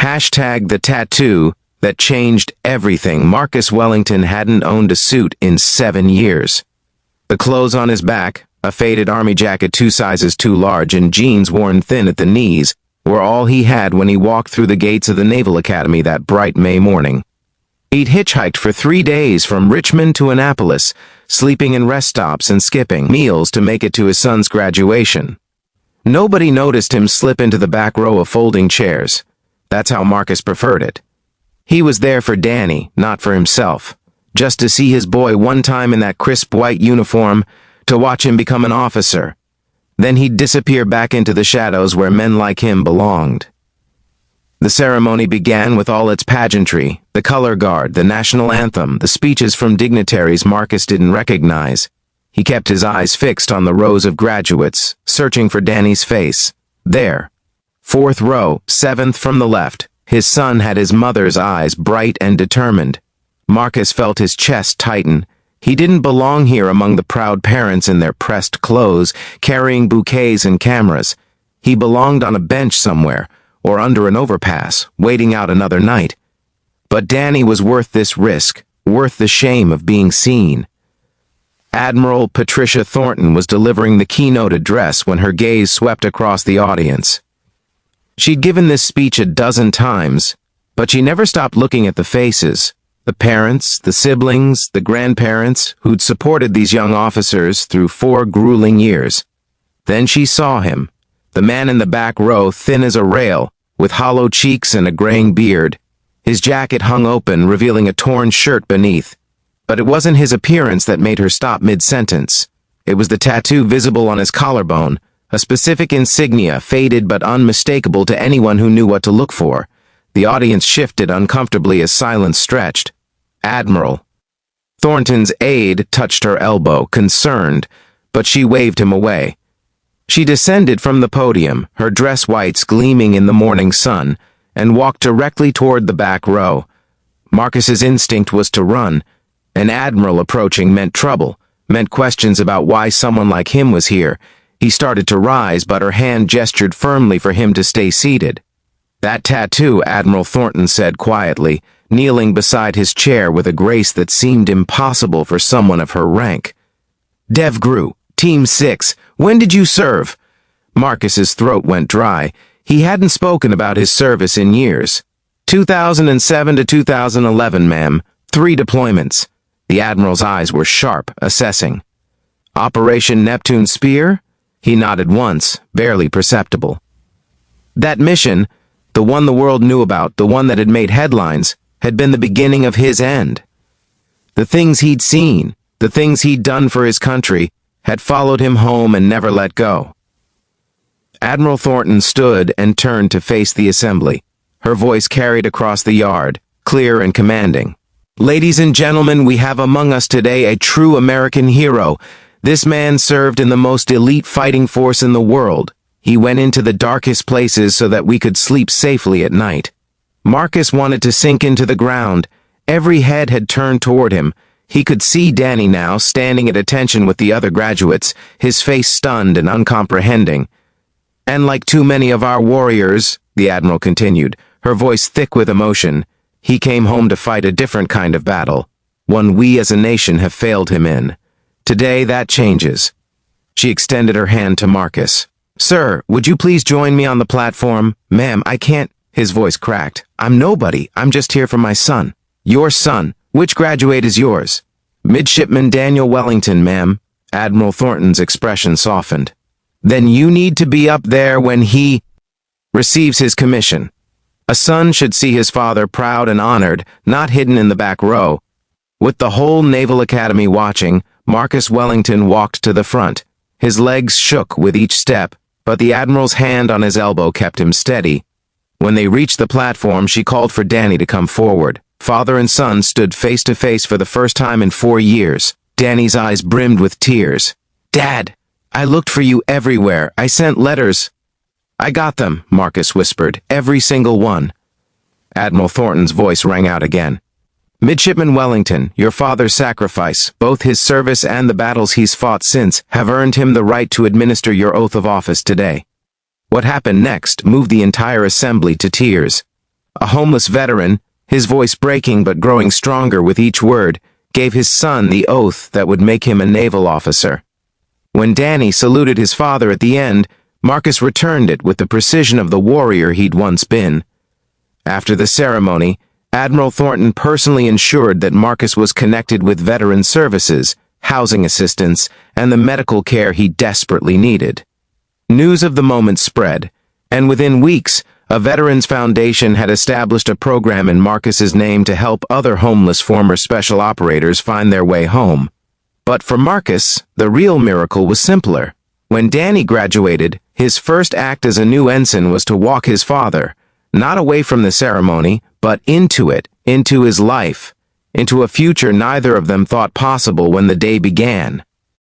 Hashtag the tattoo that changed everything. Marcus Wellington hadn't owned a suit in 7 years. The clothes on his back, a faded army jacket 2 sizes too large and jeans worn thin at the knees, were all he had when he walked through the gates of the Naval Academy that bright May morning. He'd hitchhiked for 3 days from Richmond to Annapolis, sleeping in rest stops and skipping meals to make it to his son's graduation. Nobody noticed him slip into the back row of folding chairs. That's how Marcus preferred it. He was there for Danny, not for himself. Just to see his boy one time in that crisp white uniform, to watch him become an officer. Then he'd disappear back into the shadows where men like him belonged. The ceremony began with all its pageantry, the color guard, the national anthem, the speeches from dignitaries Marcus didn't recognize. He kept his eyes fixed on the rows of graduates, searching for Danny's face. There. 4th row, 7th from the left. His son had his mother's eyes, bright and determined. Marcus felt his chest tighten. He didn't belong here among the proud parents in their pressed clothes, carrying bouquets and cameras. He belonged on a bench somewhere, or under an overpass, waiting out another night. But Danny was worth this risk, worth the shame of being seen. Admiral Patricia Thornton was delivering the keynote address when her gaze swept across the audience. She'd given this speech a dozen times, but she never stopped looking at the faces, the parents, the siblings, the grandparents who'd supported these young officers through 4 grueling years. Then she saw him, the man in the back row, thin as a rail, with hollow cheeks and a graying beard. His jacket hung open, revealing a torn shirt beneath. But it wasn't his appearance that made her stop mid-sentence. It was the tattoo visible on his collarbone, a specific insignia, faded but unmistakable to anyone who knew what to look for. The audience shifted uncomfortably as silence stretched. Admiral. Thornton's aide touched her elbow, concerned, but she waved him away. She descended from the podium, her dress whites gleaming in the morning sun, and walked directly toward the back row. Marcus's instinct was to run. An admiral approaching meant trouble, meant questions about why someone like him was here. He started to rise, but her hand gestured firmly for him to stay seated. That tattoo, Admiral Thornton said quietly, kneeling beside his chair with a grace that seemed impossible for someone of her rank. Dev Gru, Team 6, when did you serve? Marcus's throat went dry. He hadn't spoken about his service in years. 2007 to 2011, ma'am. 3 deployments. The Admiral's eyes were sharp, assessing. Operation Neptune Spear? He nodded once, barely perceptible. That mission, the one the world knew about, the one that had made headlines, had been the beginning of his end. The things he'd seen, the things he'd done for his country, had followed him home and never let go. Admiral Thornton stood and turned to face the assembly. Her voice carried across the yard, clear and commanding. Ladies and gentlemen, we have among us today a true American hero. This man served in the most elite fighting force in the world. He went into the darkest places so that we could sleep safely at night. Marcus wanted to sink into the ground. Every head had turned toward him. He could see Danny now, standing at attention with the other graduates, his face stunned and uncomprehending. And like too many of our warriors, the Admiral continued, her voice thick with emotion, he came home to fight a different kind of battle, one we as a nation have failed him in. Today that changes. She extended her hand to Marcus. Sir, would you please join me on the platform? Ma'am, I can't. His voice cracked. I'm nobody. I'm just here for my son. Your son. Which graduate is yours? Midshipman Daniel Wellington, ma'am. Admiral Thornton's expression softened. Then you need to be up there when he receives his commission. A son should see his father proud and honored, not hidden in the back row. With the whole Naval Academy watching, Marcus Wellington walked to the front. His legs shook with each step, but the Admiral's hand on his elbow kept him steady. When they reached the platform, she called for Danny to come forward. Father and son stood face to face for the first time in 4 years. Danny's eyes brimmed with tears. Dad, I looked for you everywhere. I sent letters. I got them, Marcus whispered. Every single one. Admiral Thornton's voice rang out again. Midshipman Wellington, your father's sacrifice, both his service and the battles he's fought since, have earned him the right to administer your oath of office today. What happened next moved the entire assembly to tears. A homeless veteran, his voice breaking but growing stronger with each word, gave his son the oath that would make him a naval officer. When Danny saluted his father at the end, Marcus returned it with the precision of the warrior he'd once been. After the ceremony, Admiral Thornton personally ensured that Marcus was connected with veteran services, housing assistance, and the medical care he desperately needed. News of the moment spread, and within weeks, a Veterans Foundation had established a program in Marcus's name to help other homeless former special operators find their way home. But for Marcus, the real miracle was simpler. When Danny graduated, his first act as a new ensign was to walk his father, not away from the ceremony, but into it, into his life, into a future neither of them thought possible when the day began.